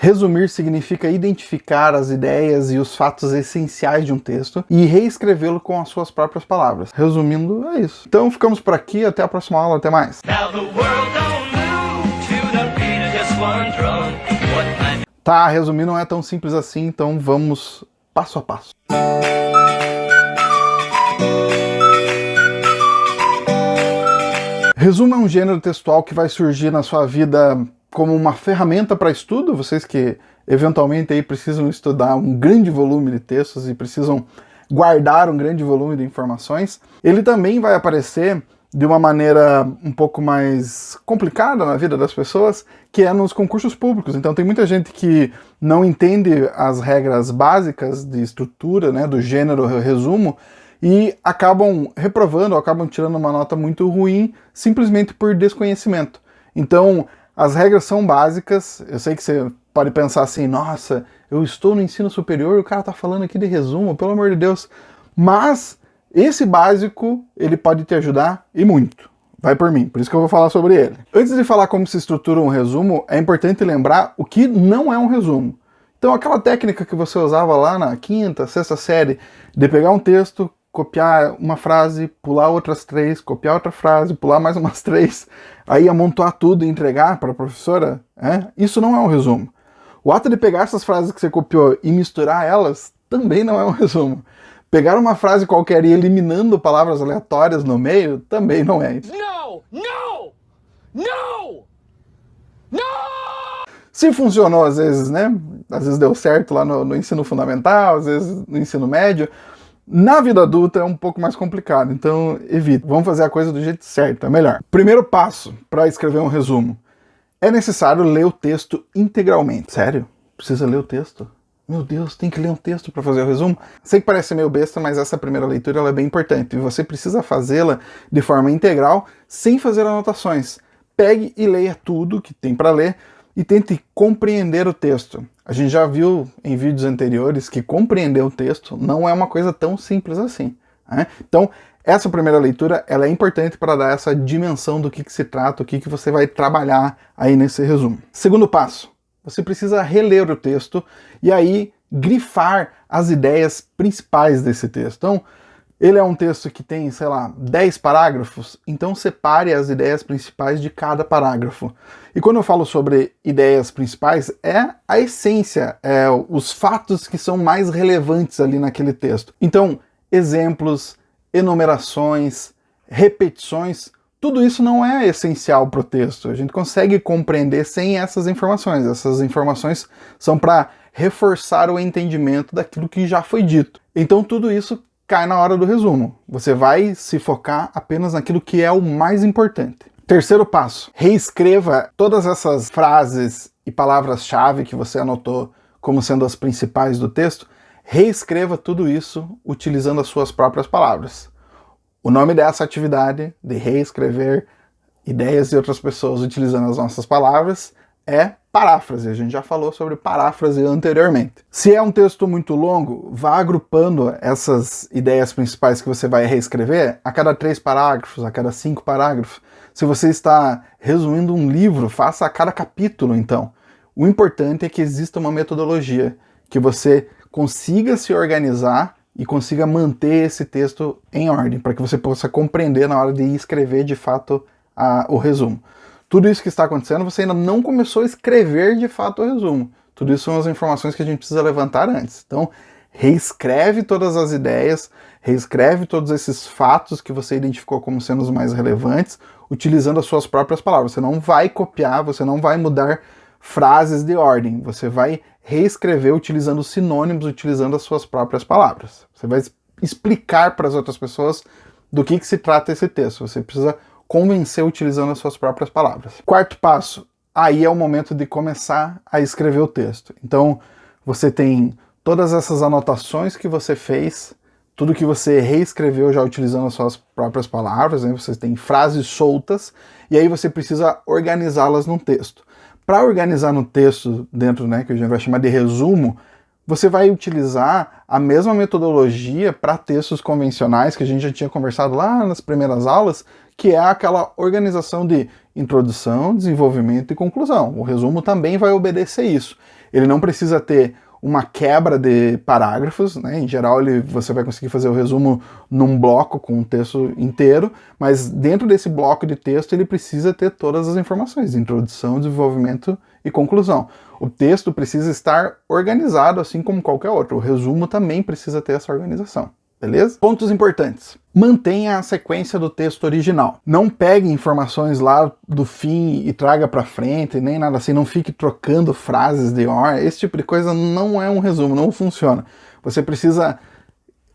Resumir significa identificar as ideias e os fatos essenciais de um texto e reescrevê-lo com as suas próprias palavras. Resumindo, é isso. Então ficamos por aqui, até a próxima aula, até mais. Tá, resumir não é tão simples assim, então vamos passo a passo. Resumo é um gênero textual que vai surgir na sua vida como uma ferramenta para estudo, vocês que eventualmente aí precisam estudar um grande volume de textos e precisam guardar um grande volume de informações. Ele também vai aparecer de uma maneira um pouco mais complicada na vida das pessoas, que é nos concursos públicos. Então tem muita gente que não entende as regras básicas de estrutura, né, do gênero resumo, e acabam reprovando, ou acabam tirando uma nota muito ruim, simplesmente por desconhecimento. Então, as regras são básicas. Eu sei que você pode pensar assim, nossa, eu estou no ensino superior, o cara tá falando aqui de resumo, pelo amor de Deus. Mas esse básico, ele pode te ajudar e muito. Vai por mim, por isso que eu vou falar sobre ele. Antes de falar como se estrutura um resumo, é importante lembrar o que não é um resumo. Então aquela técnica que você usava lá na quinta, sexta série, de pegar um texto, copiar uma frase, pular outras 3, copiar outra frase, pular mais umas 3, aí amontoar tudo e entregar para a professora, isso não é um resumo. O ato de pegar essas frases que você copiou e misturar elas também não é um resumo. Pegar uma frase qualquer e eliminando palavras aleatórias no meio também não é isso. No! No! No! No! Se funcionou às vezes, né? Às vezes deu certo lá no ensino fundamental, às vezes no ensino médio. Na vida adulta é um pouco mais complicado, então evite. Vamos fazer a coisa do jeito certo, é melhor. Primeiro passo para escrever um resumo. É necessário ler o texto integralmente. Sério? Precisa ler o texto? Meu Deus, tem que ler um texto para fazer o resumo? Sei que parece meio besta, mas essa primeira leitura ela é bem importante. E você precisa fazê-la de forma integral, sem fazer anotações. Pegue e leia tudo que tem para ler e tente compreender o texto. A gente já viu em vídeos anteriores que compreender o texto não é uma coisa tão simples assim, né? Então, essa primeira leitura ela é importante para dar essa dimensão do que se trata, o que você vai trabalhar aí nesse resumo. Segundo passo, você precisa reler o texto e aí grifar as ideias principais desse texto. Então, ele é um texto que tem, sei lá, 10 parágrafos, então separe as ideias principais de cada parágrafo. E quando eu falo sobre ideias principais, é a essência, os fatos que são mais relevantes ali naquele texto. Então, exemplos, enumerações, repetições, tudo isso não é essencial para o texto. A gente consegue compreender sem essas informações. Essas informações são para reforçar o entendimento daquilo que já foi dito. Então tudo isso cai na hora do resumo. Você vai se focar apenas naquilo que é o mais importante. Terceiro passo, reescreva todas essas frases e palavras-chave que você anotou como sendo as principais do texto, reescreva tudo isso utilizando as suas próprias palavras. O nome dessa atividade, de reescrever ideias de outras pessoas utilizando as nossas palavras, é paráfrase. A gente já falou sobre paráfrase anteriormente. Se é um texto muito longo, vá agrupando essas ideias principais que você vai reescrever a cada 3 parágrafos, a cada 5 parágrafos. Se você está resumindo um livro, faça a cada capítulo, então. O importante é que exista uma metodologia, que você consiga se organizar e consiga manter esse texto em ordem, para que você possa compreender na hora de escrever de fato o resumo. Tudo isso que está acontecendo, você ainda não começou a escrever de fato o resumo. Tudo isso são as informações que a gente precisa levantar antes. Então, reescreve todas as ideias, reescreve todos esses fatos que você identificou como sendo os mais relevantes, utilizando as suas próprias palavras. Você não vai copiar, você não vai mudar frases de ordem. Você vai reescrever utilizando sinônimos, utilizando as suas próprias palavras. Você vai explicar para as outras pessoas do que se trata esse texto. Você precisa convencer utilizando as suas próprias palavras. Quarto passo, aí é o momento de começar a escrever o texto. Então, você tem todas essas anotações que você fez, tudo que você reescreveu já utilizando as suas próprias palavras, né? Você tem frases soltas, e aí você precisa organizá-las num texto. Para organizar no texto, dentro, né, que a gente vai chamar de resumo, você vai utilizar a mesma metodologia para textos convencionais que a gente já tinha conversado lá nas primeiras aulas, que é aquela organização de introdução, desenvolvimento e conclusão. O resumo também vai obedecer isso. Ele não precisa ter uma quebra de parágrafos, né? Em geral você vai conseguir fazer o resumo num bloco com um texto inteiro, mas dentro desse bloco de texto ele precisa ter todas as informações, introdução, desenvolvimento e conclusão. O texto precisa estar organizado assim como qualquer outro, o resumo também precisa ter essa organização. Beleza? Pontos importantes. Mantenha a sequência do texto original. Não pegue informações lá do fim e traga para frente, nem nada assim. Não fique trocando frases de ordem. Esse tipo de coisa não é um resumo, não funciona. Você precisa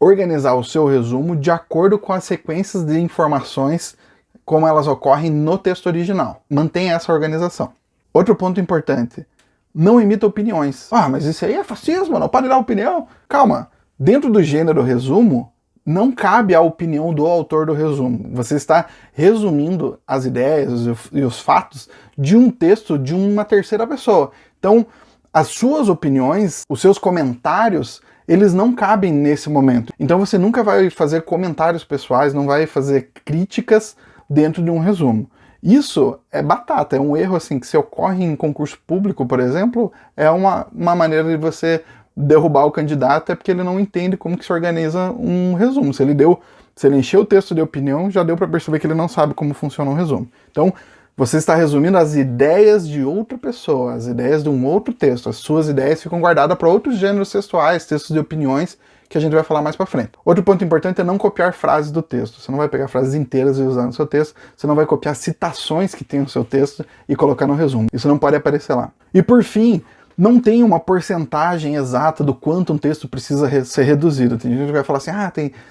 organizar o seu resumo de acordo com as sequências de informações como elas ocorrem no texto original. Mantenha essa organização. Outro ponto importante. Não imita opiniões. Ah, mas isso aí é fascismo, não pode dar opinião. Calma. Dentro do gênero resumo, não cabe a opinião do autor do resumo. Você está resumindo as ideias e os fatos de um texto de uma terceira pessoa. Então, as suas opiniões, os seus comentários, eles não cabem nesse momento. Então você nunca vai fazer comentários pessoais, não vai fazer críticas dentro de um resumo. Isso é batata, é um erro assim que se ocorre em concurso público, por exemplo, é uma maneira de você derrubar o candidato, é porque ele não entende como que se organiza um resumo. Se ele encheu o texto de opinião, já deu para perceber que ele não sabe como funciona um resumo. Então, você está resumindo as ideias de outra pessoa, as ideias de um outro texto. As suas ideias ficam guardadas para outros gêneros textuais, textos de opiniões, que a gente vai falar mais para frente. Outro ponto importante é não copiar frases do texto. Você não vai pegar frases inteiras e usar no seu texto, você não vai copiar citações que tem no seu texto e colocar no resumo. Isso não pode aparecer lá. E por fim, não tem uma porcentagem exata do quanto um texto precisa ser reduzido. Tem gente que vai falar assim,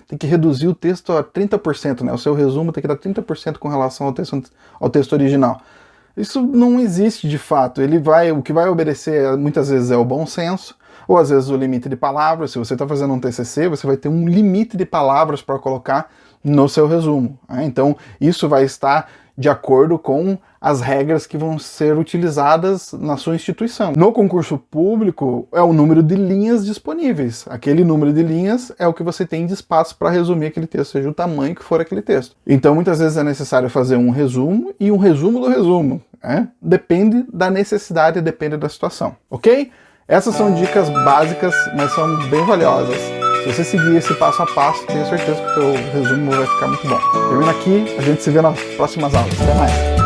tem que reduzir o texto a 30%, né? O seu resumo tem que dar 30% com relação ao texto original. Isso não existe de fato. O que vai obedecer muitas vezes é o bom senso, ou às vezes o limite de palavras. Se você está fazendo um TCC, você vai ter um limite de palavras para colocar no seu resumo. Né? Então, isso vai estar de acordo com as regras que vão ser utilizadas na sua instituição. No concurso público, é o número de linhas disponíveis. Aquele número de linhas é o que você tem de espaço para resumir aquele texto, seja o tamanho que for aquele texto. Então, muitas vezes é necessário fazer um resumo e um resumo do resumo. Né? Depende da necessidade, depende da situação. Ok? Essas são dicas básicas, mas são bem valiosas. Se você seguir esse passo a passo, tenho certeza que o teu resumo vai ficar muito bom. Termina aqui, a gente se vê nas próximas aulas. Até mais!